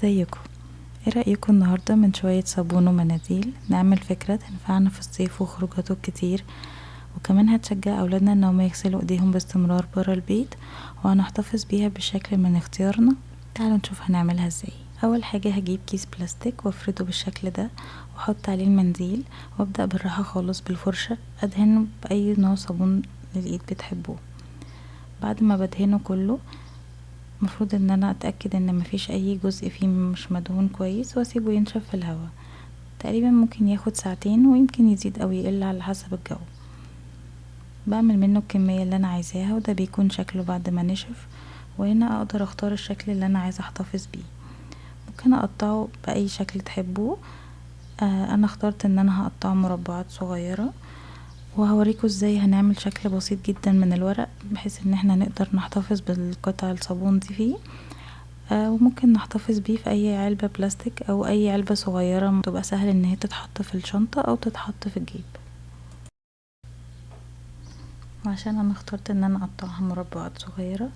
ازيكم؟ ايه رأيكم النهاردة من شوية صابون ومناديل نعمل فكرة تنفعنا في الصيف وخروجاته الكتير، وكمان هتشجع اولادنا انهم يغسلوا ايديهم باستمرار برا البيت، وهنحتفظ بيها بشكل من اختيارنا. تعالوا نشوف هنعملها ازاي. اول حاجة هجيب كيس بلاستيك وافرده بالشكل ده واحط عليه المنديل، وابدأ بالراحة خالص بالفرشة ادهنه باي نوع صابون للايد بتحبوه. بعد ما بدهنه كله مفروض ان انا اتأكد ان مفيش اي جزء فيه مش مدهون كويس، واسيبه ينشف في الهواء. تقريبا ممكن ياخد ساعتين، ويمكن يزيد او يقل على حسب الجو. بعمل منه الكمية اللي انا عايزاها، وده بيكون شكله بعد ما نشف. وهنا اقدر اختار الشكل اللي انا عايزة احتفظ بيه. ممكن اقطعه باي شكل تحبوه. انا اخترت ان انا هقطعه مربعات صغيرة، وهوريكم ازاي هنعمل شكل بسيط جدا من الورق، بحيث ان احنا نقدر نحتفظ بالقطع الصابون دي فيه. وممكن نحتفظ بيه في اي علبة بلاستيك او اي علبة صغيرة تبقى سهل ان هي تتحط في الشنطة او تتحط في الجيب. وعشان انا اخترت ان انا اقطعها مربعات صغيرة،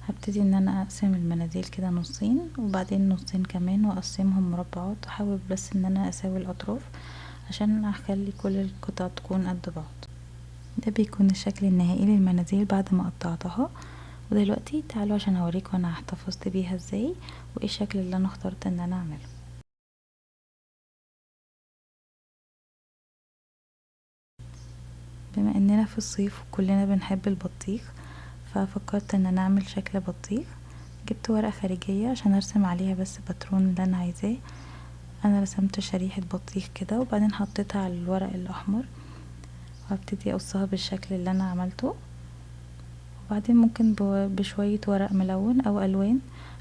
هبتدي ان انا اقسم المناديل كده نصين، وبعدين نصين كمان واقسمهم مربعات، واحاول بس ان انا اساوي الاطراف عشان اخلي كل القطع تكون قد بعض. ده بيكون الشكل النهائي للمناديل بعد ما قطعتها. ودلوقتي تعالوا عشان اوريكم انا احتفظت بيها ازاي، وايه الشكل اللي انا اخترت ان انا اعمله. بما اننا في الصيف وكلنا بنحب البطيخ، ففكرت ان انا اعمل شكل بطيخ. جبت ورقة خارجية عشان ارسم عليها بس باترون اللي انا عايزاه. انا رسمت شريحة بطيخ كده، وبعدين حطيتها على الورق الاحمر، وهبتدي اقصها بالشكل اللي انا عملته. وبعدين ممكن بشوية ورق ملون او الوان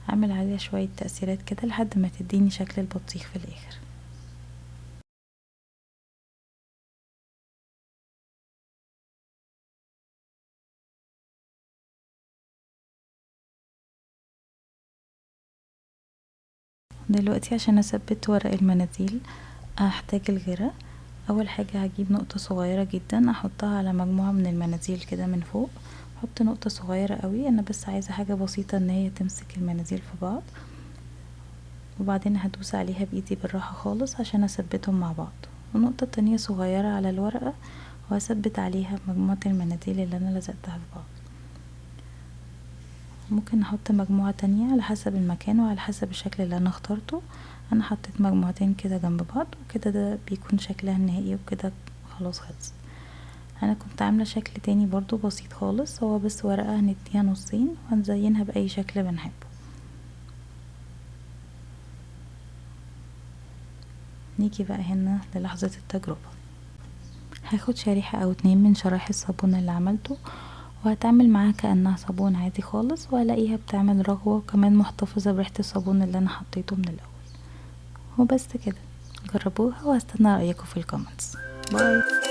اعمل عليها شوية تأثيرات كده لحد ما تديني شكل البطيخ في الاخر. دلوقتي عشان اثبت ورق المناديل هحتاج الغيرة. اول حاجة هجيب نقطة صغيرة جدا احطها على مجموعة من المناديل كده من فوق. احط نقطة صغيرة قوي، انا بس عايزة حاجة بسيطة ان هي تمسك المناديل في بعض. وبعدين هدوس عليها بايدي بالراحة خالص عشان اثبتهم مع بعض. ونقطة تانية صغيرة على الورقة، وهثبت عليها مجموعة المناديل اللي انا لزقتها في بعض. ممكن نحط مجموعة تانية على حسب المكان وعلى حسب الشكل اللي انا اخترته. انا حطيت مجموعتين كده جنب بعض، وكده ده بيكون شكلها النهائي، وكده خلاص خلص. انا كنت عاملة شكل تاني برضو بسيط خالص، هو بس ورقة هنديها نصين وهنزينها بأي شكل بنحبه. نيجي بقى هنا للحظة التجربة. هاخد شريحة او اتنين من شرايح الصابون اللي عملته، وهتعمل معاها كأنها صابون عادي خالص، وهلاقيها بتعمل رغوة، وكمان محتفظة بريحة الصابون اللي انا حطيته من الاول. وبس كده، جربوها وهستنى رأيكم في الكومنتس. باي.